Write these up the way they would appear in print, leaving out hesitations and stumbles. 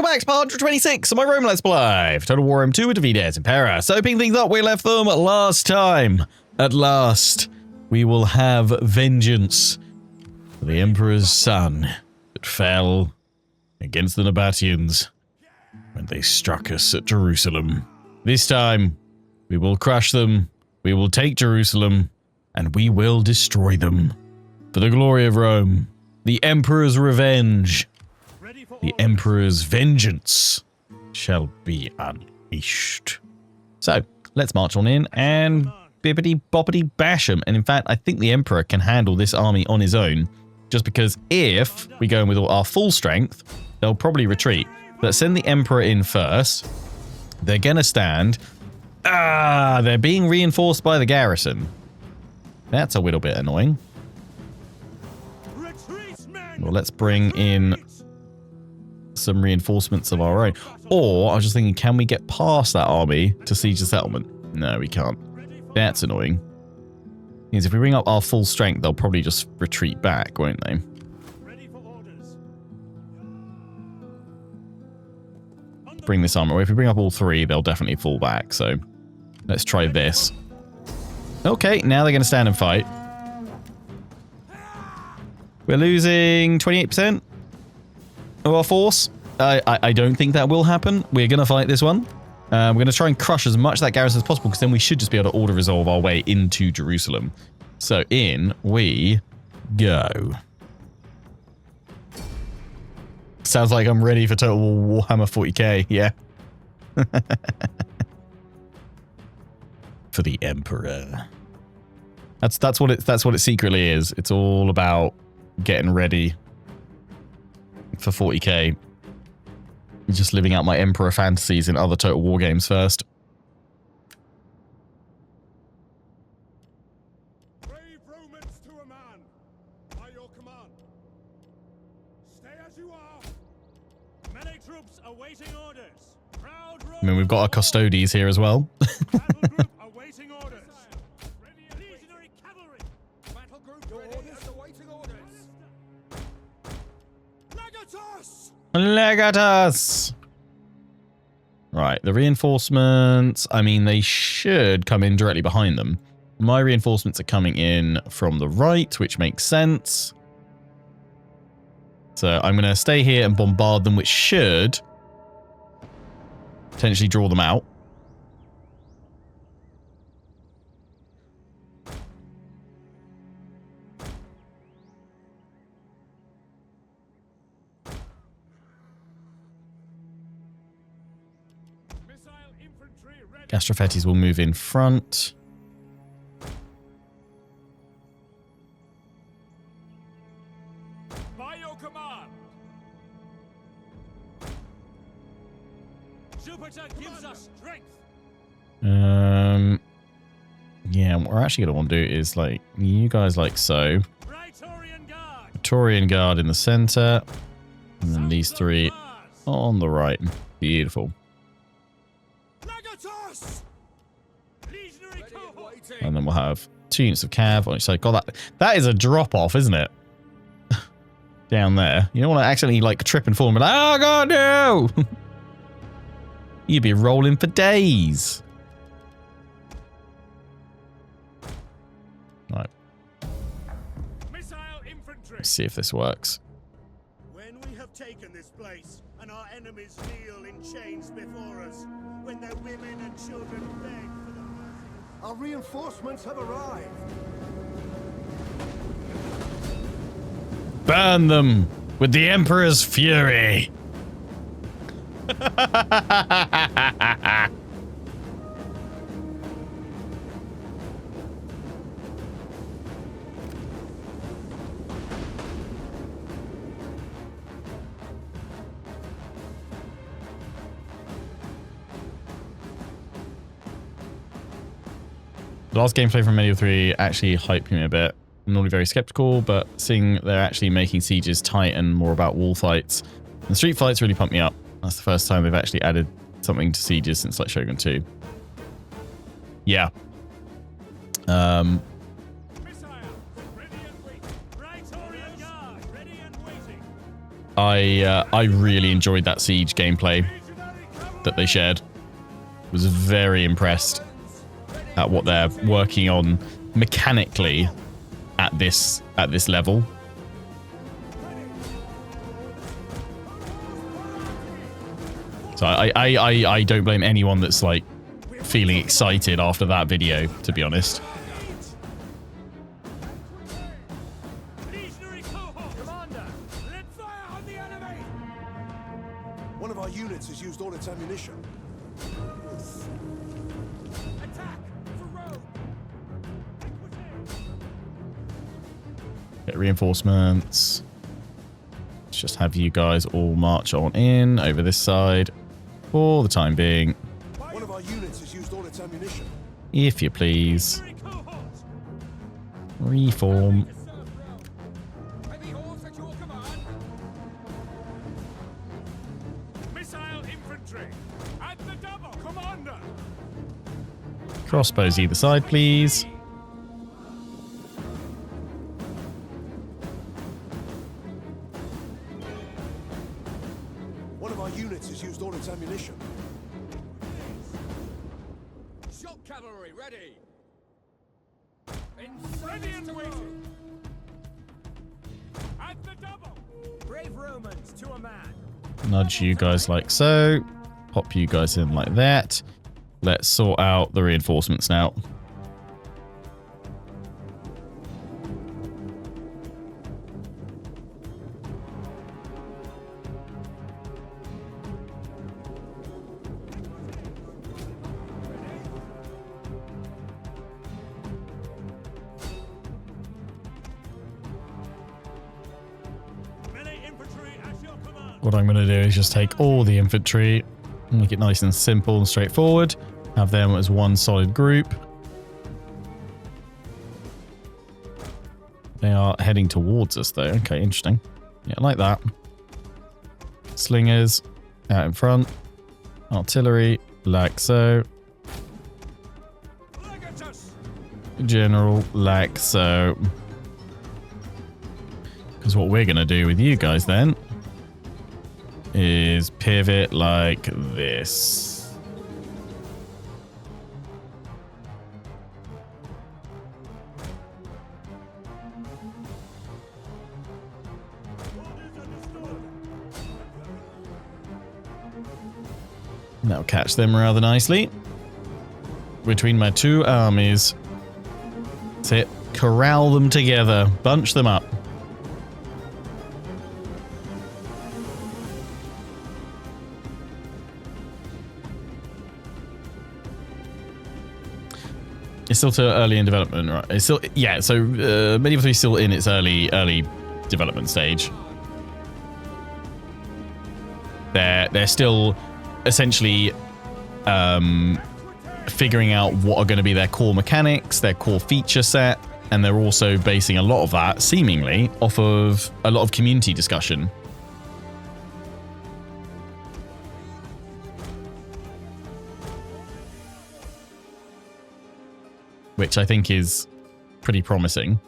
welcome back to part 126 of my Roman Let's Play. Total Warhammer 2 with VENGENCE Impera. So picking things up, we left them last time. At last, we will have vengeance for the Emperor's son that fell against the Nabateans when they struck us at Jerusalem. This time, we will crush them, we will take Jerusalem, and we will destroy them. For the glory of Rome, the Emperor's revenge, the Emperor's vengeance shall be unleashed. So, let's march on in and bippity-boppity bash them. And in fact, I think the Emperor can handle this army on his own, just because if we go in with all our full strength, they'll probably retreat. Let's send the Emperor in first. They're gonna stand. They're being reinforced by the garrison. That's a little bit annoying. Well, let's bring in some reinforcements of our own. Or, I was just thinking, can we get past that army to siege the settlement? No, we can't. That's annoying. Means if we bring up our full strength, they'll probably just retreat back, won't they? Bring this armor away. If we bring up all three, they'll definitely fall back, so let's try this. Okay, now they're going to stand and fight. We're losing 28% of our force. I don't think that will happen. We're going to fight this one. We're going to try and crush as much of that garrison as possible, because then we should just be able to order resolve our way into Jerusalem. So in we go. Sounds like I'm ready for Total Warhammer 40k. Yeah. For the Emperor. That's what it secretly is. It's all about getting ready for 40k. Just living out my Emperor fantasies in other Total War games first. Brave Romans to a man, by your command. Stay as you are. Many troops awaiting orders. Proud I mean, we've got our custodies here as well. battle group awaiting orders. Legionary cavalry. Battle group orders awaiting orders. Legatus! Legatus! Right, the reinforcements, I mean, they should come in directly behind them. My reinforcements are coming in from the right, which makes sense. So I'm going to stay here and bombard them, which should potentially draw them out. Gastrophetes will move in front. By your command. Jupiter gives us strength. Yeah, what we're actually going to want to do is, like, you guys like so. Praetorian Guard. Praetorian Guard in the center. And then these three on the right. Beautiful. Legatus! Legionary cohort. And then we'll have 2 units of cav on each side. God, that is a drop-off, isn't it? Down there. You don't want to accidentally, like, trip and fall and be like, oh, God, no! You'd be rolling for days. Right. Missile infantry. Let's see if this works. When we have taken this place, and our enemies kneel in chains before us, when their women and children beg for the mercy, our reinforcements have arrived. Burn them with the Emperor's fury. The last gameplay from Medieval 3 actually hyped me a bit. I'm normally very skeptical, but seeing they're actually making sieges tight and more about wall fights and street fights really pumped me up. That's the first time they've actually added something to sieges since like Shogun 2. Yeah. Missiles, ready and waiting. Praetorian Guard, ready and waiting. I really enjoyed that siege gameplay that they shared. Was very impressed at what they're working on mechanically at this level. So I don't blame anyone that's like feeling excited after that video, to be honest. One of our units has used all its ammunition. Get reinforcements. Let's just have you guys all march on in over this side for the time being. One of our units has used all its ammunition. If you please. Reform. Crossbows either side, please. One of our units has used all its ammunition. Shock cavalry ready. Ready and waiting. At the double. Brave Romans to a man. Nudge you guys like so. Pop you guys in like that. Let's sort out the reinforcements now. What I'm going to do is just take all the infantry, make it nice and simple and straightforward. Have them as one solid group. They are heading towards us though. Okay, interesting. Yeah, like that. Slingers out in front. Artillery, like so. General, like so. Because what we're going to do with you guys then is pivot like this. That'll catch them rather nicely. Between my two armies. That's it. Corral them together. Bunch them up. It's still too early in development, right? It's still, yeah, so Medieval 3 is still in its early development stage. They're still essentially figuring out what are going to be their core mechanics, their core feature set, and they're also basing a lot of that, seemingly, off of a lot of community discussion. Which I think is pretty promising.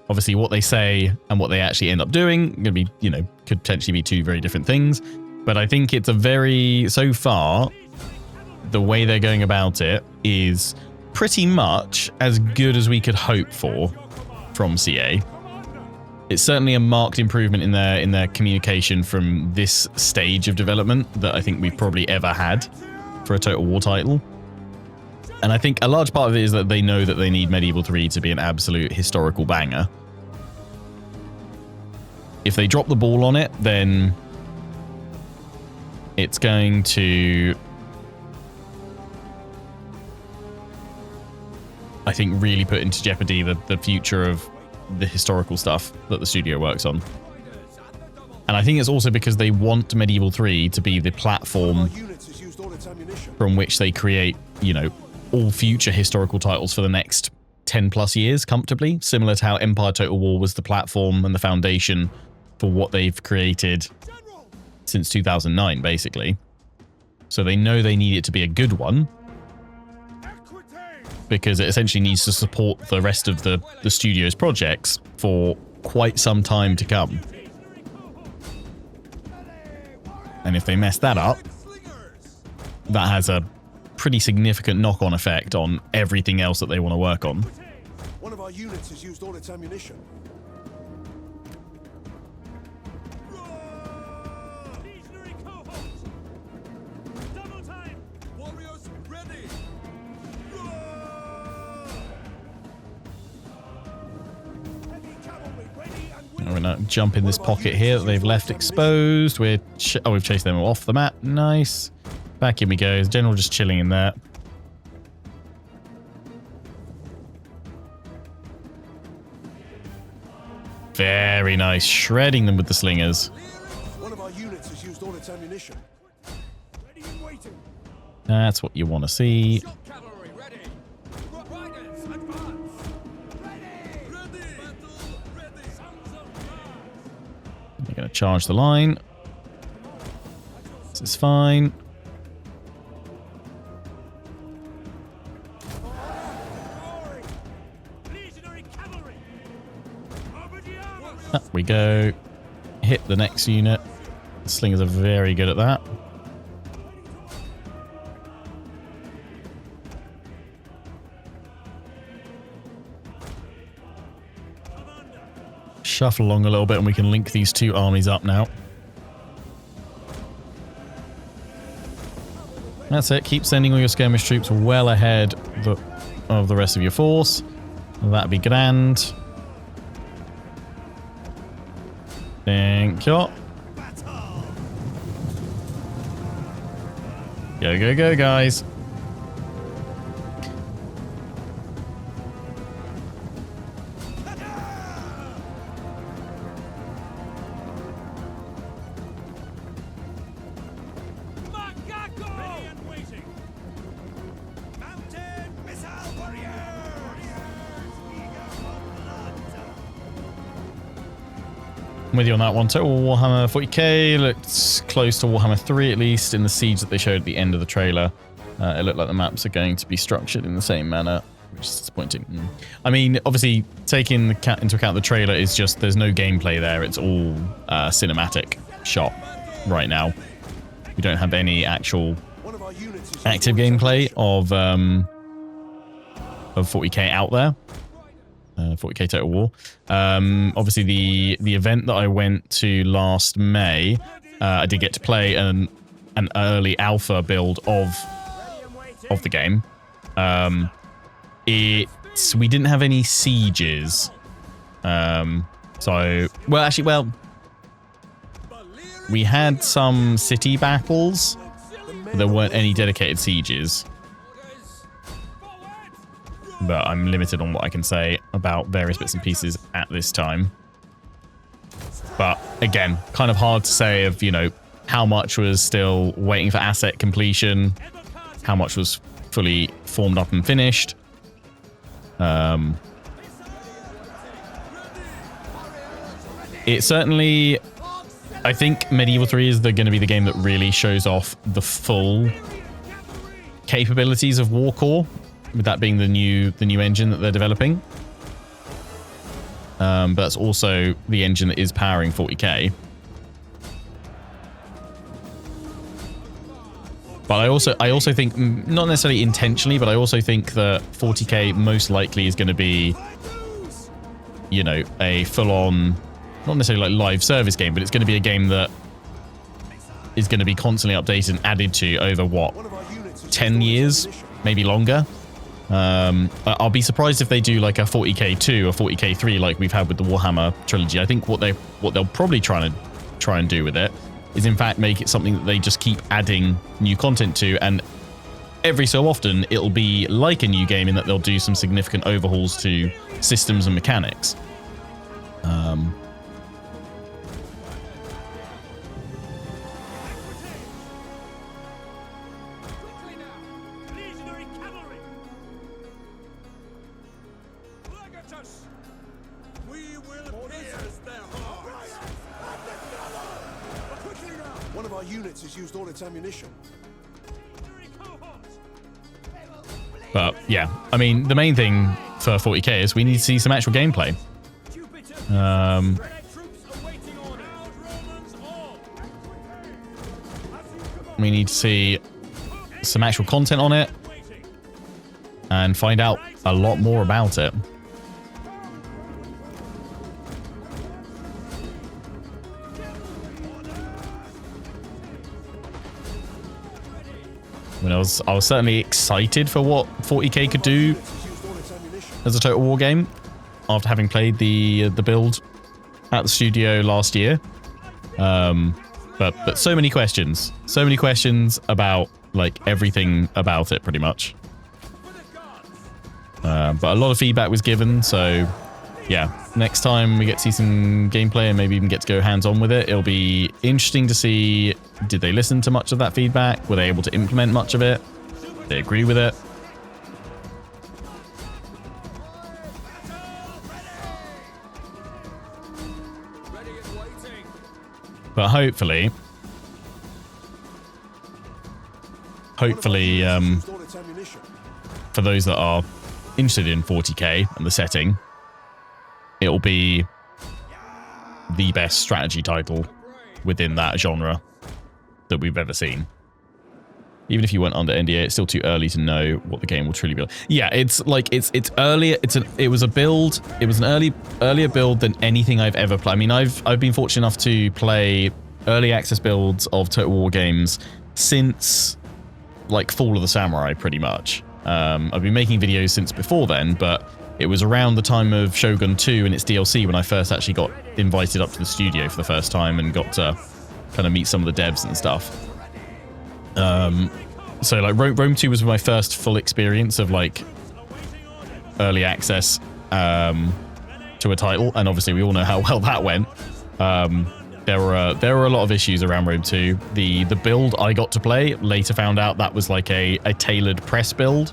Obviously, what they say and what they actually end up doing going to be, you know, could potentially be two very different things. But I think it's a very, so far, the way they're going about it is pretty much as good as we could hope for from CA. It's certainly a marked improvement in their communication from this stage of development that I think we've probably ever had for a Total War title. And I think a large part of it is that they know that they need Medieval 3 to be an absolute historical banger. If they drop the ball on it, then it's going to, I think, really put into jeopardy the future of the historical stuff that the studio works on. And I think it's also because they want Medieval 3 to be the platform from which they create, you know, all future historical titles for the next 10 plus years comfortably, similar to how Empire Total War was the platform and the foundation for what they've created since 2009, basically. So they know they need it to be a good one because it essentially needs to support the rest of the studio's projects for quite some time to come. And if they mess that up, that has a pretty significant knock-on effect on everything else that they want to work on. One of our units has used all its ammunition. Legionary cohorts! Double time! Warriors ready! Heavy cavalry ready and We're going to jump in this pocket here that they've left exposed. We've chased them off the map. Nice. Back in we go. General just chilling in there. Very nice. Shredding them with the slingers. One of our units has used all its ammunition. ready and waiting! That's what you want to see. Shock cavalry ready! Riders advance! Ready! Ready! Battle ready! Sons of Mars! They're going to charge the line. This is fine. Roaring! Legionary cavalry! Over the armor! Up we go. Hit the next unit. The slingers are very good at that. Shuffle along a little bit and we can link these two armies up now. That's it. Keep sending all your skirmish troops well ahead of the rest of your force. That'd be grand. Thank you. Go, go, go, guys. Macaco! Ready and waiting! Mountain missile warriors! Eager for blood! I'm with you on that one. Total Warhammer 40k. Looks close to Warhammer 3 at least in the siege that they showed at the end of the trailer. It looked like the maps are going to be structured in the same manner, which is disappointing. I mean, obviously, taking into account the trailer is just there's no gameplay there. It's all cinematic shot right now. We don't have any actual One of our units has active used all its gameplay ammunition. of 40k out there. 40k Total War. Obviously, the event that I went to last May, I did get to play an early alpha build of the game. We didn't have any sieges. We had some city battles, but there weren't any dedicated sieges. But I'm limited on what I can say about various bits and pieces at this time. But again, kind of hard to say of, you know, how much was still waiting for asset completion, how much was fully formed up and finished. It certainly, I think Medieval 3 is going to be the game that really shows off the full capabilities of Warcore, with that being the new engine that they're developing. But that's also the engine that is powering 40k. But I also think, not necessarily intentionally, but I also think that 40k most likely is going to be, you know, a full-on, not necessarily like live service game, but it's going to be a game that is going to be constantly updated and added to over, what, 10 years, maybe longer. I'll be surprised if they do like a 40k2 or 40k3 like we've had with the Warhammer trilogy. I think what they'll probably try and do with it is in fact make it something that they just keep adding new content to, and every so often it'll be like a new game in that they'll do some significant overhauls to systems and mechanics. Legionary cavalry! Look at us! We will pierce their hearts! Quickly now! One of our units has used all its ammunition. Legionary cohorts! But yeah, I mean, the main thing for 40k is we need to see some actual gameplay. Jupiter! Red troops awaiting orders! Romans all! We need to see some actual content on it and find out a lot more about it. I mean, I was certainly excited for what 40k could do as a Total War game after having played the build at the studio last year. But so many questions about like everything about it pretty much. But a lot of feedback was given, so yeah, next time we get to see some gameplay and maybe even get to go hands-on with it, it'll be interesting to see, did they listen to much of that feedback? Were they able to implement much of it? Did they agree with it? But hopefully, for those that are interested in 40k and the setting, it'll be the best strategy title within that genre that we've ever seen. Even if you went under NDA, it's still too early to know what the game will truly be like. Yeah, it's like it's earlier. It was a build. It was an earlier build than anything I've ever played. I mean, I've been fortunate enough to play early access builds of Total War games since like Fall of the Samurai, pretty much. I've been making videos since before then, but it was around the time of Shogun 2 and its DLC when I first actually got invited up to the studio for the first time and got to kind of meet some of the devs and stuff. So like Rome 2 was my first full experience of like early access to a title, and obviously we all know how well that went. There were a lot of issues around Rome 2. The build I got to play, later found out that was like a tailored press build,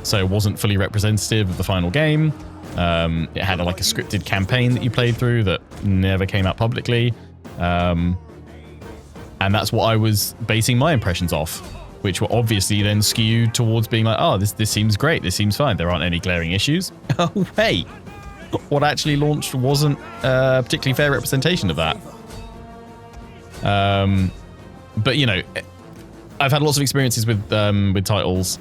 so it wasn't fully representative of the final game. It had like a scripted campaign that you played through that never came out publicly. And that's what I was basing my impressions off, which were obviously then skewed towards being like, oh, this seems great, this seems fine, there aren't any glaring issues. Oh, wait, what actually launched wasn't a particularly fair representation of that. But you know, I've had lots of experiences with titles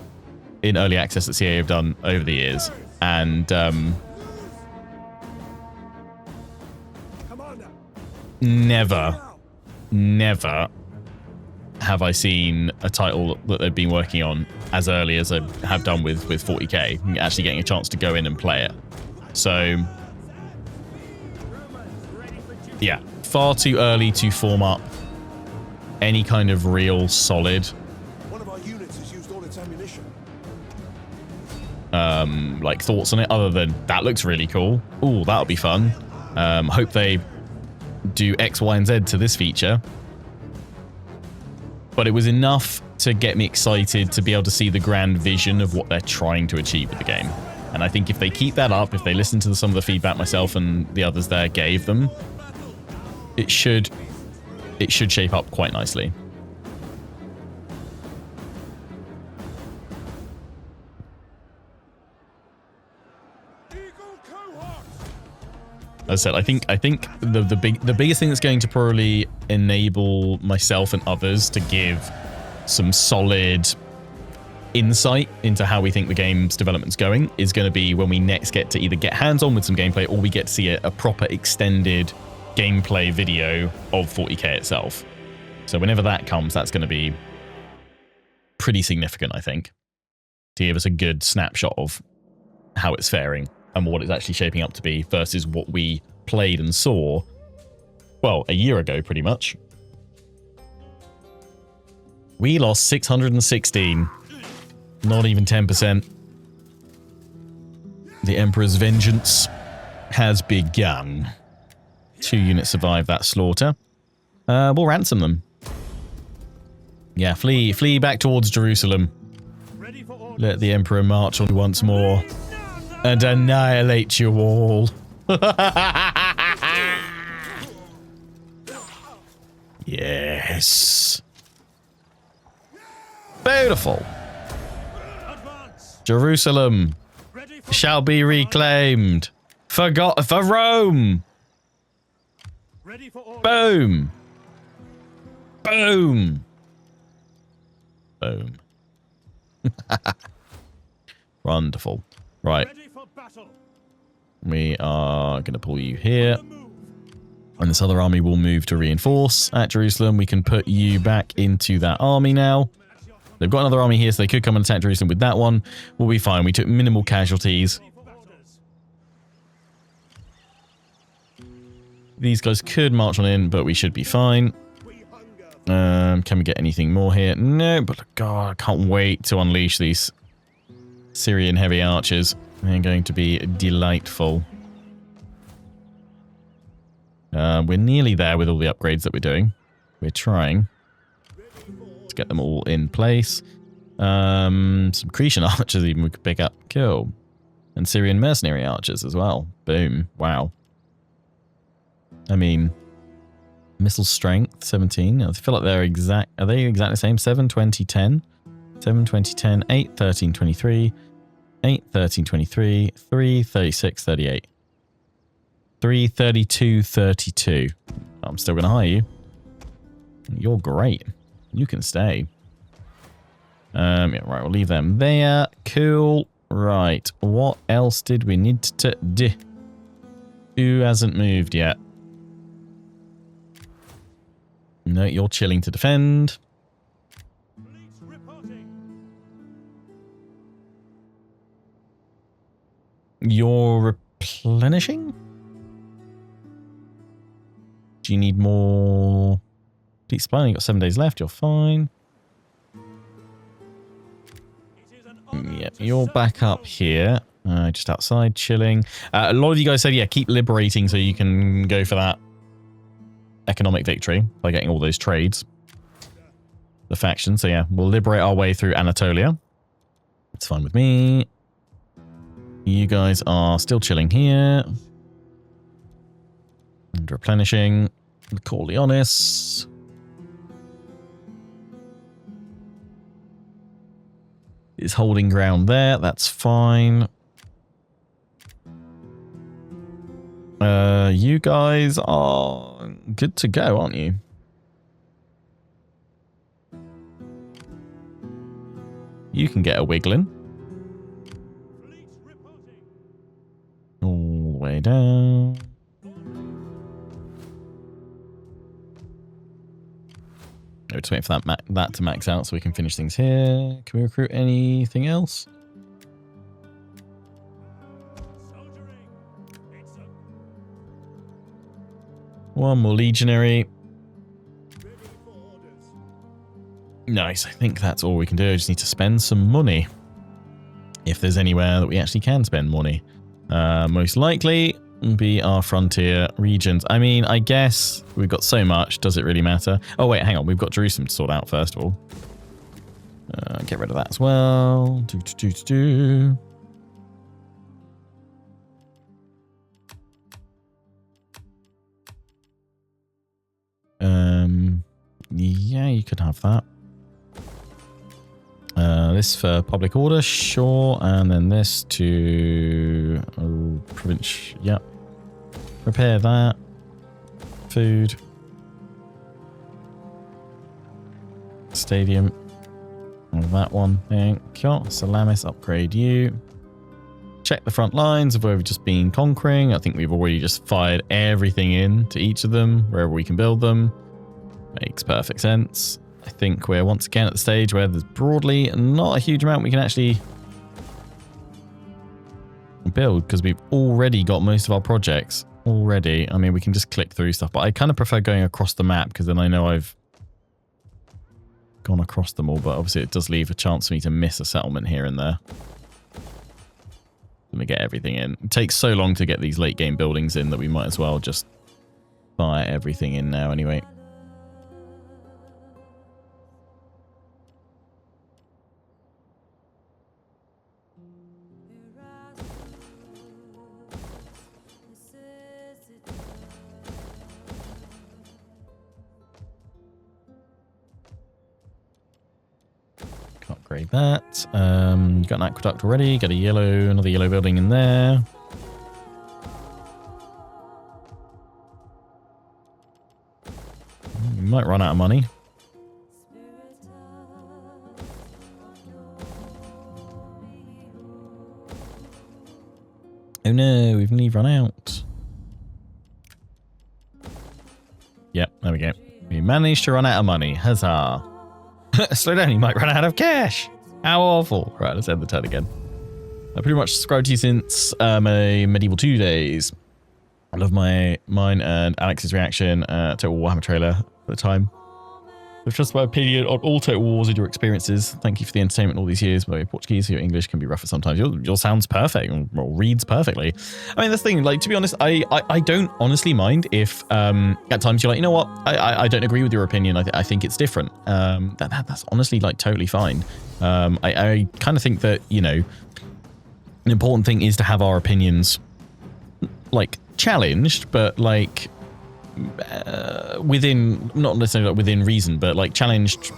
in early access that CA have done over the years, and never have I seen a title that they've been working on as early as I have done with 40k, actually getting a chance to go in and play it. So yeah, far too early to form up any kind of real solid One of our units has used all its ammunition. like thoughts on it, other than that looks really cool. Ooh, that'll be fun. Hope they do X, Y, and Z to this feature. But it was enough to get me excited to be able to see the grand vision of what they're trying to achieve with the game. And I think if they keep that up, if they listen to some of the feedback myself and the others there gave them, it should shape up quite nicely. As I said, I think the biggest thing that's going to probably enable myself and others to give some solid insight into how we think the game's development's going is going to be when we next get to either get hands-on with some gameplay, or we get to see a proper extended gameplay video of 40k itself. So whenever that comes, that's going to be pretty significant, I think, to give us a good snapshot of how it's faring and what it's actually shaping up to be versus what we played and saw, well, a year ago, pretty much. We lost 616. Not even 10%. The Emperor's vengeance has begun. 2 units survived that slaughter. We'll ransom them. Yeah, flee back towards Jerusalem. Let the Emperor march on once more and annihilate you all. Yes. Beautiful. Jerusalem shall be reclaimed. For Rome. Boom. Boom. Boom. Wonderful. Right. Ready for battle. We are going to pull you here. The move. And this other army will move to reinforce at Jerusalem. We can put you back into that army now. They've got another army here, so they could come and attack Jerusalem with that one. We'll be fine. We took minimal casualties. These guys could march on in, but we should be fine. Can we get anything more here? No, but God, I can't wait to unleash these Syrian heavy archers. They're going to be delightful. We're nearly there with all the upgrades that we're doing. We're trying to get them all in place. Some Cretan archers even we could pick up. Cool. And Syrian mercenary archers as well. Boom. Wow. I mean, missile strength, 17. I feel like they're exact. Are they exactly the same? 7, 20, 10. 7, 20, 10, 8, 13, 23. 8, 13, 23. 3, 36, 38. 3, 32, 32. I'm still going to hire you. You're great. You can stay. Yeah, right, we'll leave them there. Cool. Right, what else did we need to do? Who hasn't moved yet? No, you're chilling to defend. Fleets reporting. You're replenishing? Do you need more fleet supply? You've got 7 days left. You're fine. It is an honor Yeah, to you're serve back you. up here. Just outside, chilling. A lot of you guys said, yeah, keep liberating so you can go for that economic victory by getting all those trades. The faction. So yeah, we'll liberate our way through Anatolia. It's fine with me. You guys are still chilling here. And replenishing. Corleonis. Is holding ground there. That's fine. You guys are good to go, aren't you? You can get a wiggling. Fleets reporting. All the way down. No, just wait for that to max out so we can finish things here. Can we recruit anything else? Soldiering. It's a One more legionary. ready for orders. Nice. I think that's all we can do. I just need to spend some money. If there's anywhere that we actually can spend money. Most likely be our frontier regions. I mean, I guess we've got so much. Does it really matter? Oh, wait, hang on. We've got Jerusalem to sort out first of all. Get rid of that as well. Yeah, you could have that. This for public order, sure, and then this to province. Yep. Repair that. Food. Stadium. And that one. Thank you. Salamis, upgrade you. Check the front lines of where we've just been conquering. I think we've already just fired everything in to each of them, wherever we can build them. Makes perfect sense. I think we're once again at the stage where there's broadly not a huge amount we can actually build because we've already got most of our projects already. I mean, we can just click through stuff, but I kind of prefer going across the map because then I know I've gone across them all, but obviously it does leave a chance for me to miss a settlement here and there. Let me get everything in. It takes so long to get these late game buildings in that we might as well just fire everything in now anyway. Can't upgrade that. You got an aqueduct already. Got another yellow building in there. We might run out of money. Oh no, we've nearly run out. Yep, there we go. We managed to run out of money. Huzzah. Slow down, you might run out of cash. How awful. Right, let's end the turn again. I pretty much subscribed to you since my Medieval 2 days. I love mine and Alex's reaction to a Warhammer trailer at the time. With just my opinion on all Total Wars and your experiences. Thank you for the entertainment all these years. But your Portuguese, your English can be rougher sometimes. Your sounds perfect, or reads perfectly. I mean, that's the thing, like, to be honest, I don't honestly mind if at times you're like, you know what, I don't agree with your opinion. I think it's different. That's honestly, like, totally fine. I kind of think that, you know, an important thing is to have our opinions, like, challenged, but, like, within, not necessarily like within reason, but like challenged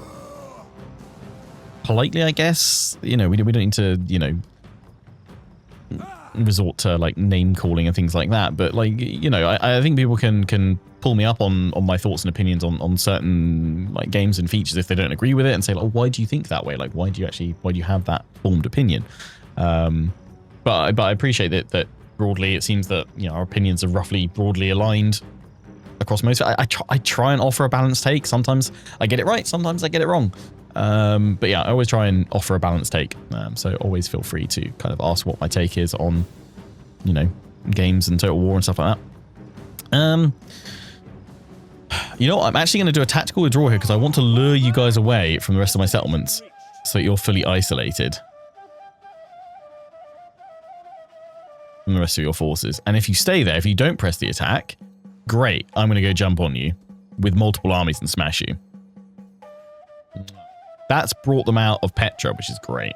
politely, I guess. You know, we don't need to, you know, resort to like name calling and things like that. But like, you know, I think people can pull me up on my thoughts and opinions on certain like games and features if they don't agree with it, and say, like, oh, why do you think that way? Like, why do you have that formed opinion? But I appreciate that broadly it seems that, you know, our opinions are roughly broadly aligned across most. I try and offer a balanced take. Sometimes I get it right, sometimes I get it wrong. But yeah, I always try and offer a balanced take. So always feel free to kind of ask what my take is on, you know, games and Total War and stuff like that. You know what? I'm actually going to do a tactical withdrawal here because I want to lure you guys away from the rest of my settlements so that you're fully isolated from the rest of your forces. And if you stay there, if you don't press the attack, great, I'm going to go jump on you with multiple armies and smash you. That's brought them out of Petra, which is great.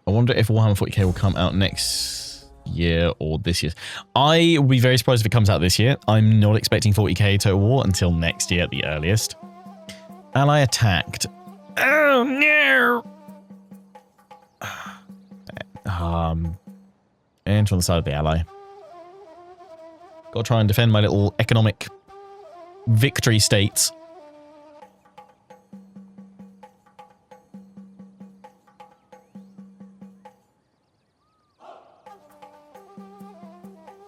I wonder if Warhammer 40k will come out next year or this year. I would be very surprised if it comes out this year. I'm not expecting 40k Total War until next year at the earliest. Ally attacked. Oh no! Enter on the side of the ally. Gotta try and defend my little economic victory states.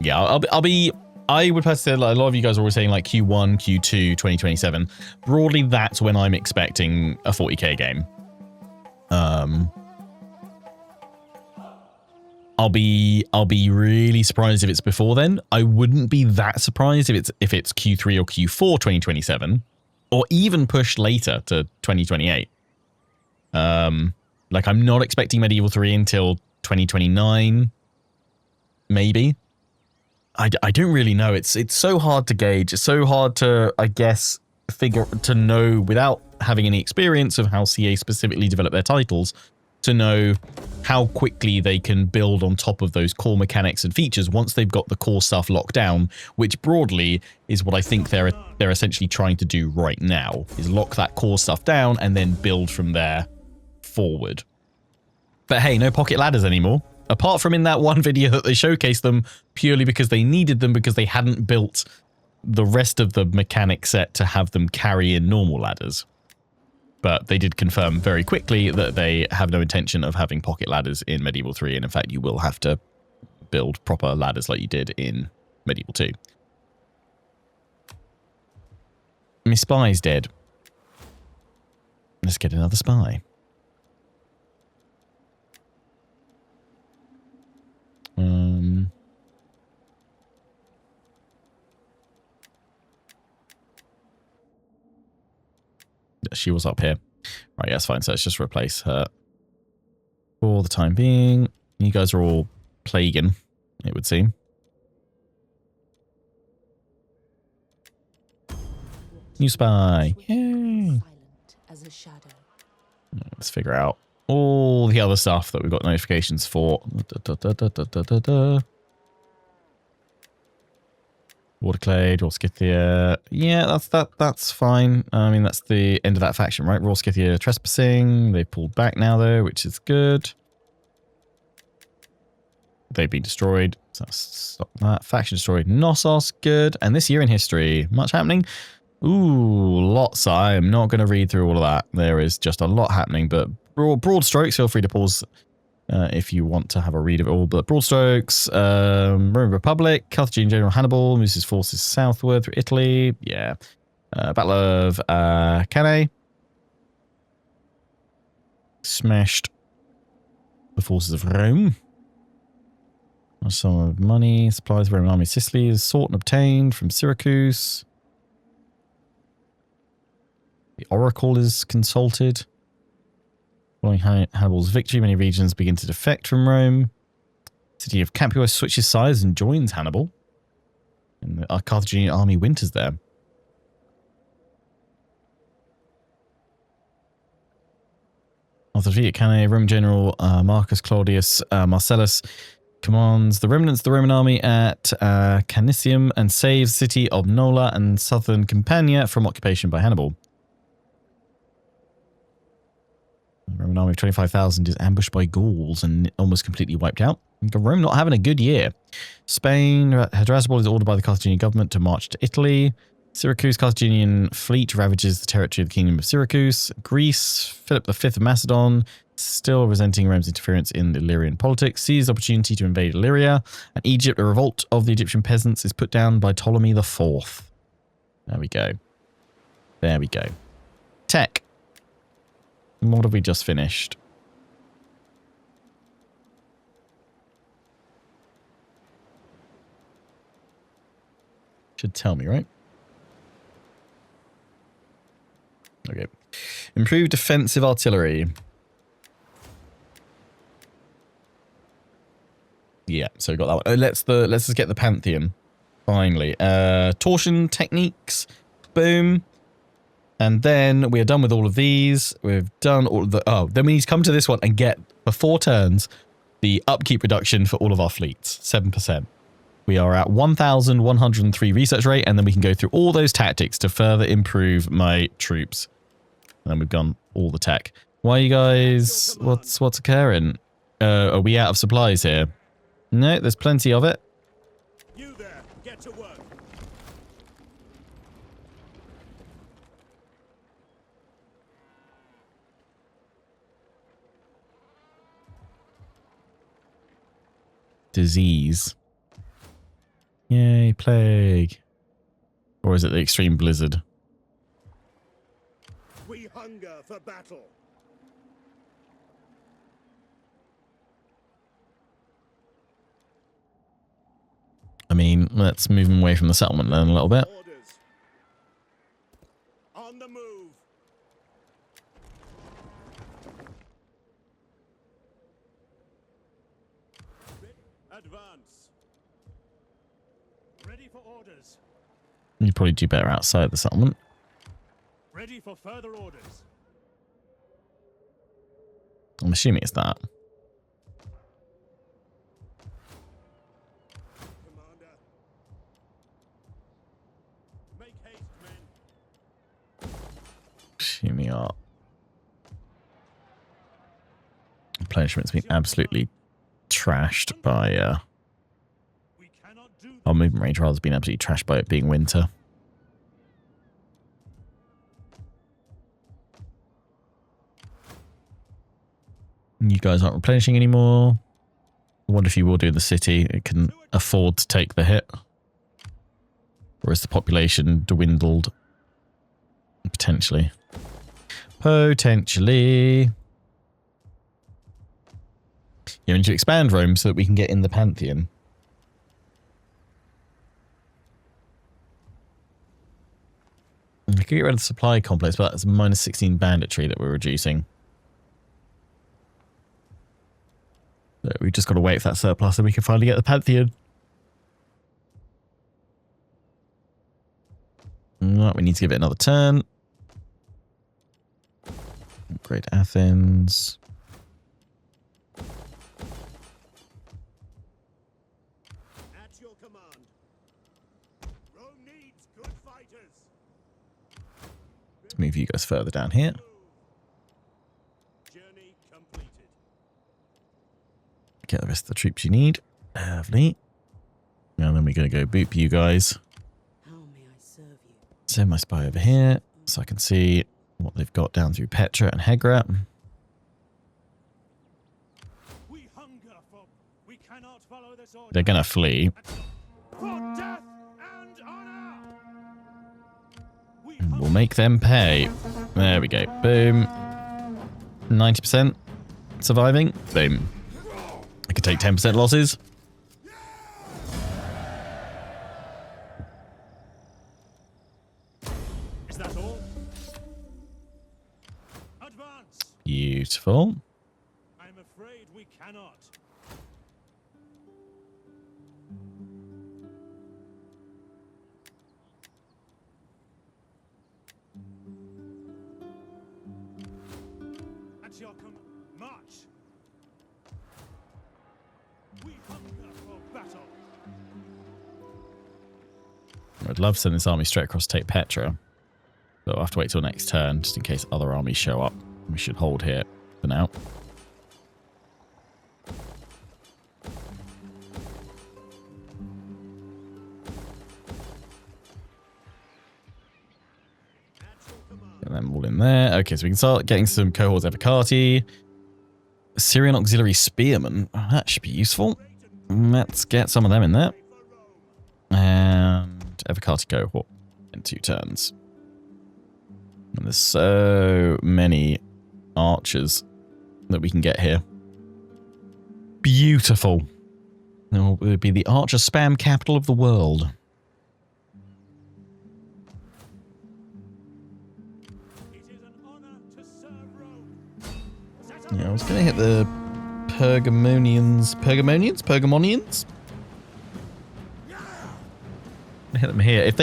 Yeah, I would personally say, like, a lot of you guys are always saying like Q1, Q2, 2027. Broadly, that's when I'm expecting a 40k game. I'll be really surprised if it's before then. I wouldn't be that surprised if it's Q3 or Q4 2027, or even pushed later to 2028. Like, I'm not expecting Medieval 3 until 2029, maybe. I don't really know. It's so hard to gauge. It's so hard to, I guess, know without having any experience of how CA specifically develop their titles, to know how quickly they can build on top of those core mechanics and features once they've got the core stuff locked down, which broadly is what I think they're essentially trying to do right now, is lock that core stuff down and then build from there forward. But hey, no pocket ladders anymore. Apart from in that one video that they showcased them purely because they needed them because they hadn't built the rest of the mechanic set to have them carry in normal ladders. But they did confirm very quickly that they have no intention of having pocket ladders in Medieval 3, and in fact you will have to build proper ladders like you did in Medieval 2. My spy's dead. Let's get another spy. She was up here. Right, yeah, that's fine. So let's just replace her for the time being. You guys are all plaguing, it would seem. New spy. Yay. Let's figure out all the other stuff that we've got notifications for. Waterclade, Raw Scythia. Yeah, that's fine. I mean, that's the end of that faction, right? Raw Scythia trespassing. They've pulled back now, though, which is good. They've been destroyed. So stop that. Faction destroyed. Knossos, good. And this year in history, much happening. Ooh, lots. I am not going to read through all of that. There is just a lot happening, but broad strokes. Feel free to pause if you want to have a read of it all. But broad strokes, Roman Republic, Carthaginian General Hannibal moves his forces southward through Italy. Yeah. Battle of Cannae. Smashed the forces of Rome. Some of money, supplies, Roman army, Sicily is sought and obtained from Syracuse. The Oracle is consulted. Following Hannibal's victory, many regions begin to defect from Rome. City of Capua switches sides and joins Hannibal. And the Carthaginian army winters there. After defeat at Cannae, Roman general Marcus Claudius Marcellus commands the remnants of the Roman army at Canisium and saves the city of Nola and southern Campania from occupation by Hannibal. The Roman army of 25,000 is ambushed by Gauls and almost completely wiped out. Rome not having a good year. Spain, Hadrasbal is ordered by the Carthaginian government to march to Italy. Syracuse Carthaginian fleet ravages the territory of the Kingdom of Syracuse. Greece, Philip V of Macedon, still resenting Rome's interference in Illyrian politics, seized the opportunity to invade Illyria. And Egypt, a revolt of the Egyptian peasants, is put down by Ptolemy IV. There we go. There we go. Tech. What have we just finished? Should tell me, right? Okay. Improved defensive artillery. Yeah, so we got that one. Let's just get the Pantheon. Finally. Torsion techniques. Boom. And then we are done with all of these. We've done all of the... Oh, then we need to come to this one and get, for 4 turns, the upkeep reduction for all of our fleets. 7%. We are at 1,103 research rate, and then we can go through all those tactics to further improve my troops. And then we've gone all the tech. Why are you guys... What's occurring? Are we out of supplies here? No, there's plenty of it. You there, get to work. Disease. Yay, plague. Or is it the extreme blizzard? We hunger for battle. I mean, let's move them away from the settlement then a little bit. Orders. On the move. Advance. Ready for orders. You probably do better outside the settlement. Ready for further orders. I'm assuming it's that. Commander. Make haste, men. Assuming our replenishment's been absolutely trashed by We cannot do our movement range rather has been absolutely trashed by it being winter. You guys aren't replenishing anymore. I wonder if you will do the city. It can afford to take the hit. Or is the population dwindled? Potentially. Potentially. You need to expand Rome so that we can get in the Pantheon. We could get rid of the supply complex, but that's minus 16 banditry that we're reducing. So we've just got to wait for that surplus and we can finally get the Pantheon. No, we need to give it another turn. Great Athens. At your command. Rome needs good fighters. Let's move you guys further down here. Journey completed. Get the rest of the troops you need. Lovely. Now then we're going to go boop you guys. How may I serve you? send my spy over here so I can see what they've got down through Petra and Hegra. We hunger for. We cannot follow this order. They're going to flee. For death and honor. We We'll make them pay. There we go. Boom. 90% surviving. Boom. I could take 10% losses. Is that all? Advance. Beautiful. I'm afraid we cannot. At your march. We hunger for battle. I'd love to send this army straight across to take Petra. But I'll have to wait till next turn, just in case other armies show up. We should hold here for now. Get them all in there. Okay, so we can start getting some cohorts Evocati. Syrian Auxiliary Spearmen. Oh, that should be useful. Let's get some of them in there. And Evocati cohort in 2 turns. And there's so many archers that we can get here. Beautiful. It will be the archer spam capital of the world. It is an honor to serve Rome. Yeah, I was going to hit the Pergamonians. Pergamonians? Hit them here. If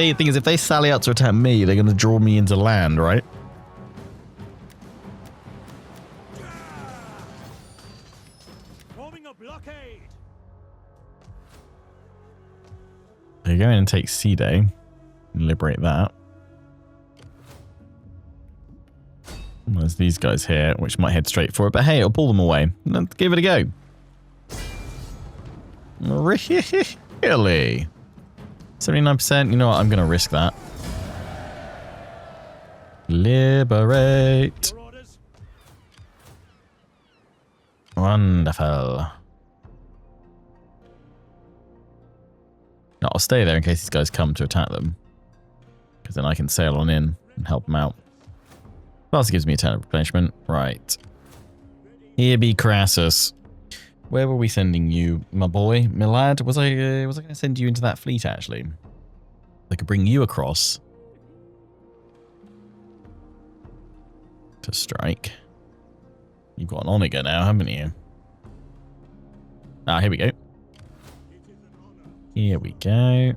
they sally out to attack me, they're going to draw me into land, right? Forming a blockade. They go in and take Sea Day and liberate that. And there's these guys here, which might head straight for it, but hey, it'll pull them away. Let's give it a go. Really? 79%, you know what, I'm going to risk that. Liberate. Your orders. Wonderful. No, I'll stay there in case these guys come to attack them. Because then I can sail on in and help them out. Plus it gives me a turn of replenishment. Right. Here be Crassus. Where were we sending you, my boy? My lad? Was I going to send you into that fleet, actually? I could bring you across to strike. You've got an Onager now, haven't you? Ah, here we go. Here we go. All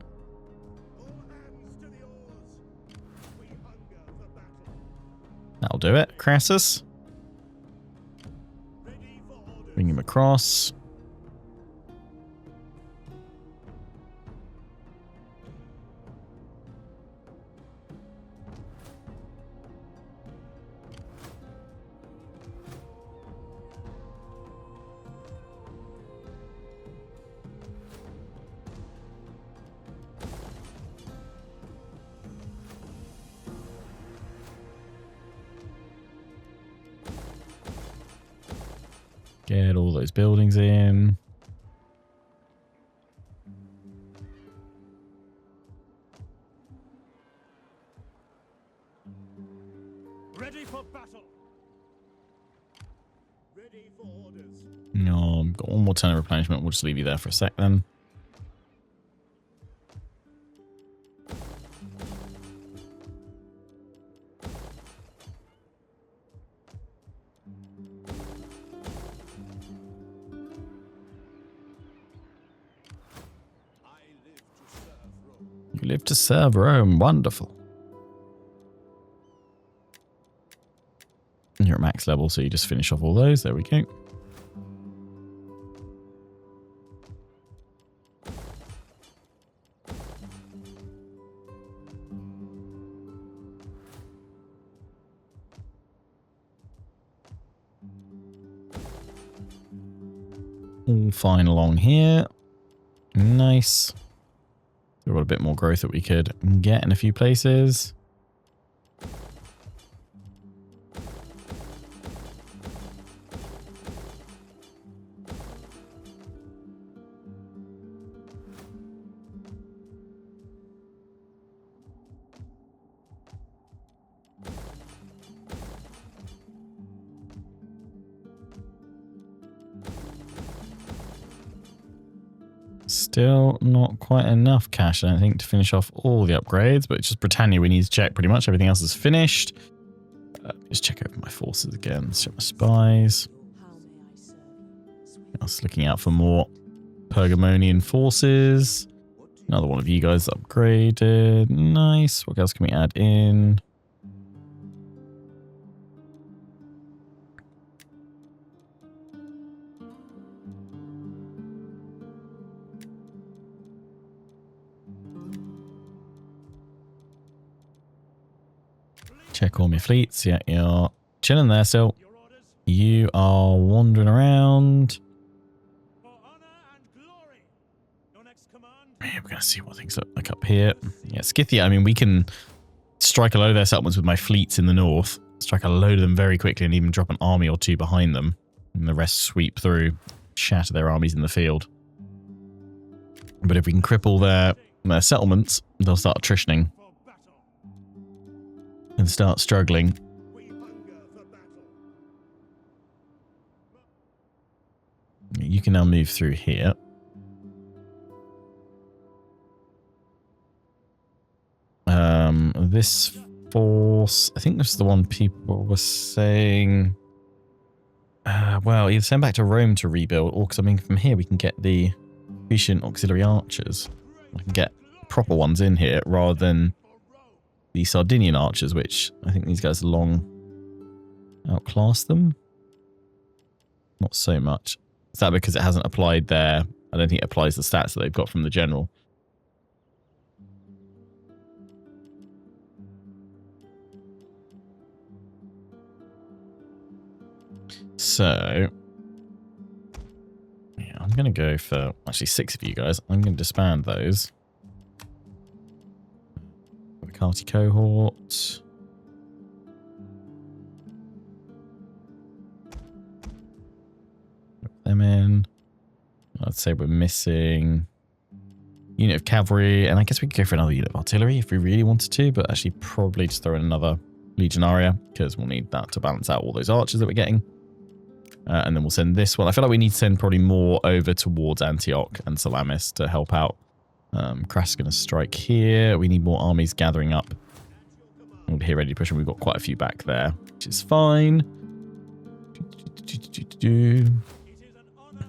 hands to the oars. We hunger for battle. That'll do it. Crassus. Ready for orders. Bring him across. Get all those buildings in. Ready for battle. Ready for orders. No, I've got one more turn of replenishment. We'll just leave you there for a sec then. You live to serve Rome. Wonderful. And you're at max level, so you just finish off all those. There we go. All fine along here. Nice. We've got a bit more growth that we could get in a few places. Still not quite enough cash, I don't think, to finish off all the upgrades, but it's just Britannia we need to check pretty much. Everything else is finished. Just check over my forces again. Let's check my spies. I was looking out for more Pergamonian forces. Another one of you guys upgraded. Nice. What else can we add in? Check all my fleets. Yeah, you're chilling there still. You are wandering around. Yeah, we're going to see what things look like up here. Yeah, Scythia, I mean, we can strike a load of their settlements with my fleets in the north. Strike a load of them very quickly and even drop an army or two behind them. And the rest sweep through, shatter their armies in the field. But if we can cripple their settlements, they'll start attritioning. And start struggling. You can now move through here. This force, I think this is the one people were saying. Well, either send back to Rome to rebuild, or because I mean, from here we can get the efficient auxiliary archers. I can get proper ones in here rather than the Sardinian archers, which I think these guys long outclass them. Not so much. Is that because it hasn't applied their... I don't think it applies the stats that they've got from the general. So... yeah, I'm going to go for... actually, 6 of you guys. I'm going to disband those. Carty cohort. Put them in. I'd say we're missing unit of cavalry, and I guess we could go for another unit of artillery if we really wanted to, but actually probably just throw in another legionaria because we'll need that to balance out all those archers that we're getting. And then we'll send this one. I feel like we need to send probably more over towards Antioch and Salamis to help out. Crass is going to strike here. We need more armies gathering up. We're here ready to push, and we've got quite a few back there, which is fine.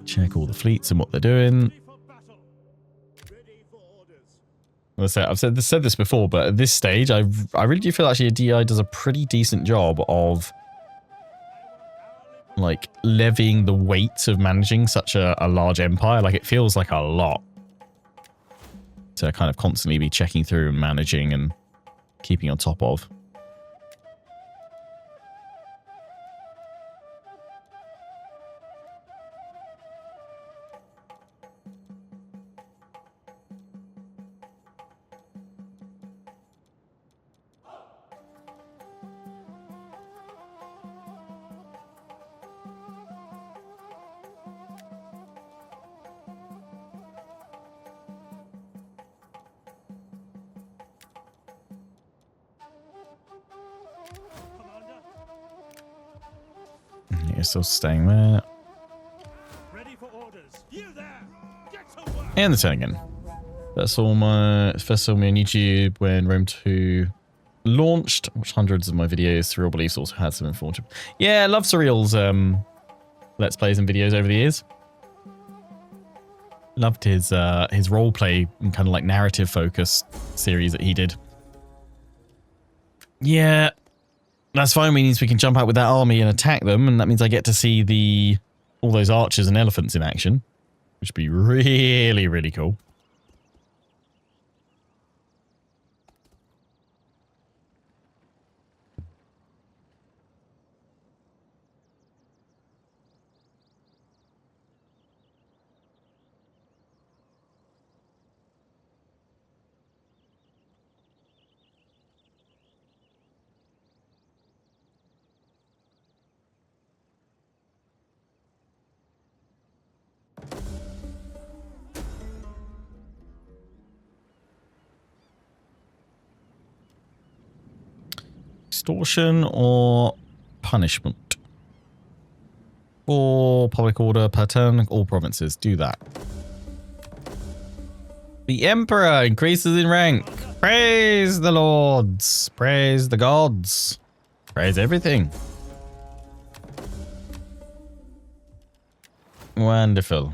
Check all the fleets and what they're doing. I've said this before, but at this stage, I really do feel actually a DEI does a pretty decent job of like levying the weight of managing such a large empire. Like, it feels like a lot to kind of constantly be checking through and managing and keeping on top of. You're still staying there. Ready for orders. You there. Get to work. And the turn again. First saw me on YouTube when Rome 2 launched, which hundreds of my videos, Surreal Beliefs also had some informative. Yeah, I love Surreal's Let's Plays and videos over the years. Loved his roleplay and kind of like narrative focused series that he did. Yeah. That's fine. Means we can jump out with that army and attack them, and that means I get to see all those archers and elephants in action, which would be really, really cool. Extortion or punishment? Or public order per turn, all provinces, do that. The Emperor increases in rank. Praise the lords. Praise the gods. Praise everything. Wonderful.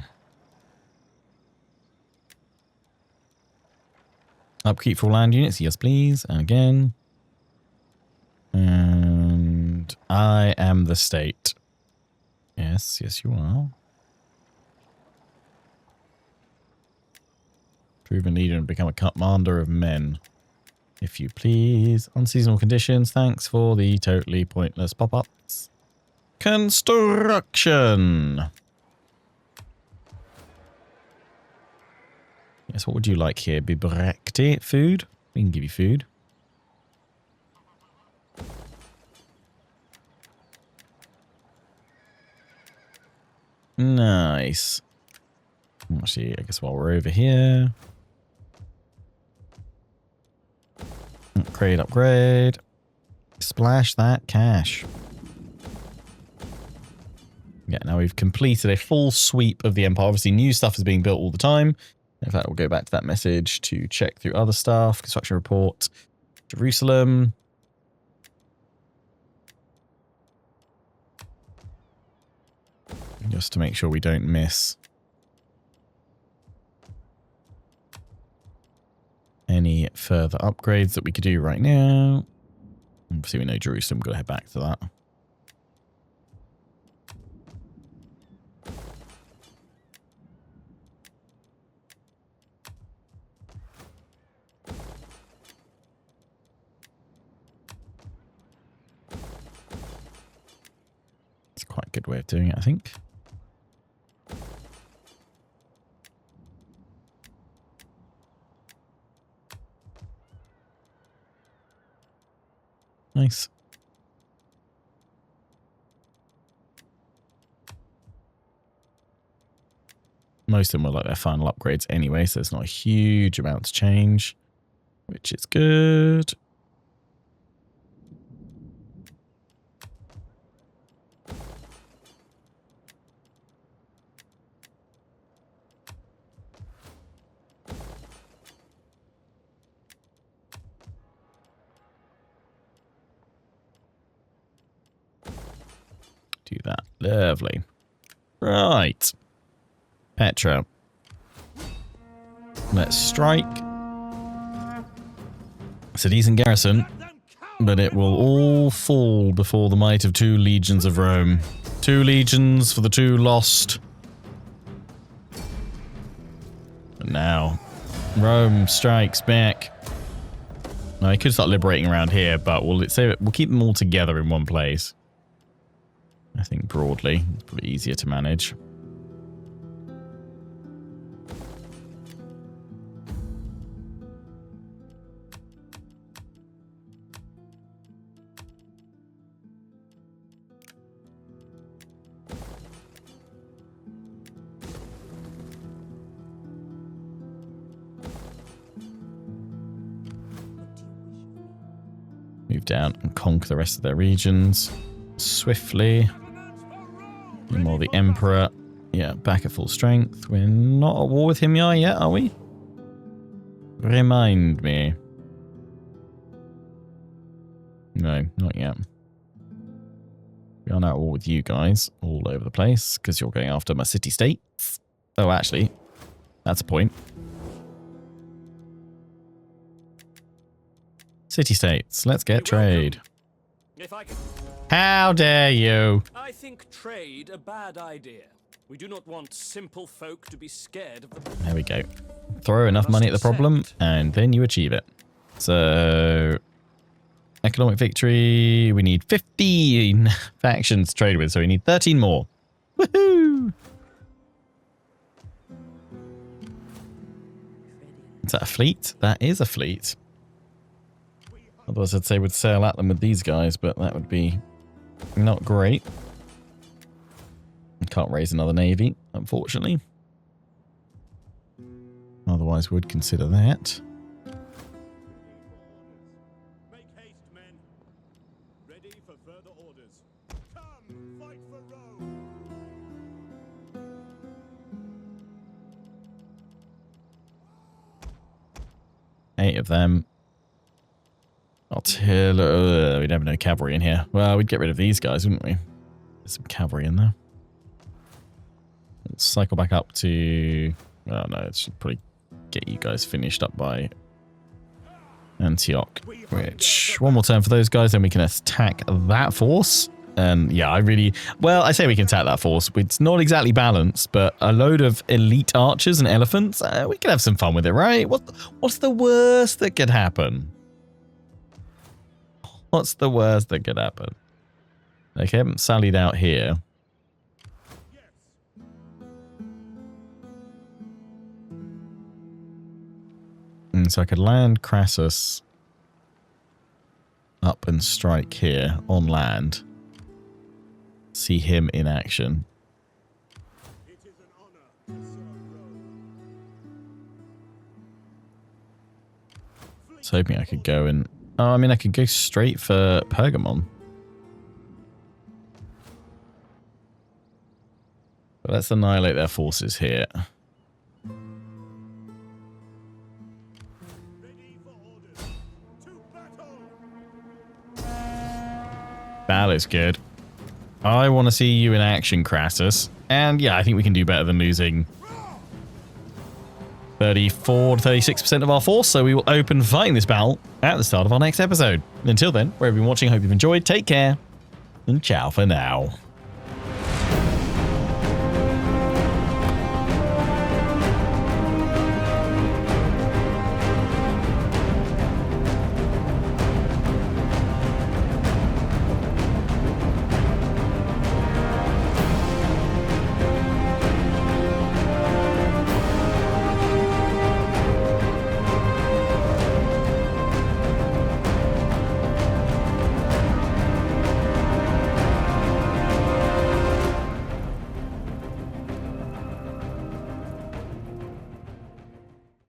Upkeep for all land units. Yes, please. Again. And I am the state. Yes, yes, you are. Proven leader and become a commander of men. If you please. Unseasonal conditions. Thanks for the totally pointless pop-ups. Construction. Yes, what would you like here? Bibrekte? Food? We can give you food. Nice. Actually, I guess while we're over here. Upgrade, upgrade. Splash that cash. Yeah, now we've completed a full sweep of the Empire. Obviously, new stuff is being built all the time. In fact, we'll go back to that message to check through other stuff. Construction report. Jerusalem. Just to make sure we don't miss any further upgrades that we could do right now. Obviously, we know Jerusalem. We've got to head back to that. It's quite a good way of doing it, I think. Nice. Most of them were like their final upgrades anyway, so there's not a huge amount to change, which is good. Do that. Lovely. Right. Petra. Let's strike. It's a decent garrison, but it will all fall before the might of 2 legions of Rome. 2 legions for the 2 lost. But now, Rome strikes back. Now, I could start liberating around here, but we'll keep them all together in one place. I think broadly, it's probably easier to manage. Move down and conquer the rest of their regions swiftly. More the Emperor. Yeah, back at full strength. We're not at war with him yet, are we? Remind me. No, not yet. We are now at war with you guys all over the place because you're going after my city-states. Oh, actually, that's a point. City-states, let's get trade. If I could... How dare you? I think trade a bad idea. We do not want simple folk to be scared of the... There we go. Throw enough money at the problem, and then you achieve it. So, economic victory. We need 15 factions to trade with, so we need 13 more. Woohoo! Is that a fleet? That is a fleet. Otherwise, I'd say we'd sail at them with these guys, but that would be not great. Can't raise another navy, unfortunately. Otherwise, we'd consider that. Make haste, men. Ready for further orders. Come, fight for Rome. 8 of them. Artillery. We'd have no cavalry in here. Well, we'd get rid of these guys, wouldn't we? There's some cavalry in there. Let's cycle back up to... Oh, no, it should probably get you guys finished up by Antioch. Which, one more turn for those guys, then we can attack that force. And yeah, I say we can attack that force. It's not exactly balanced, but a load of elite archers and elephants, we can have some fun with it, right? What's the worst that could happen? What's the worst that could happen? Okay, I haven't sallied out here. And so I could land Crassus up and strike here on land. See him in action. It is an honor to serve Rome. I was hoping I could go and... Oh, I mean, I could go straight for Pergamon. But let's annihilate their forces here. That is good. I want to see you in action, Crassus. And yeah, I think we can do better than losing 34 to 36% of our force. So we will open fighting this battle at the start of our next episode. Until then, wherever you've been watching, hope you've enjoyed. Take care. And ciao for now.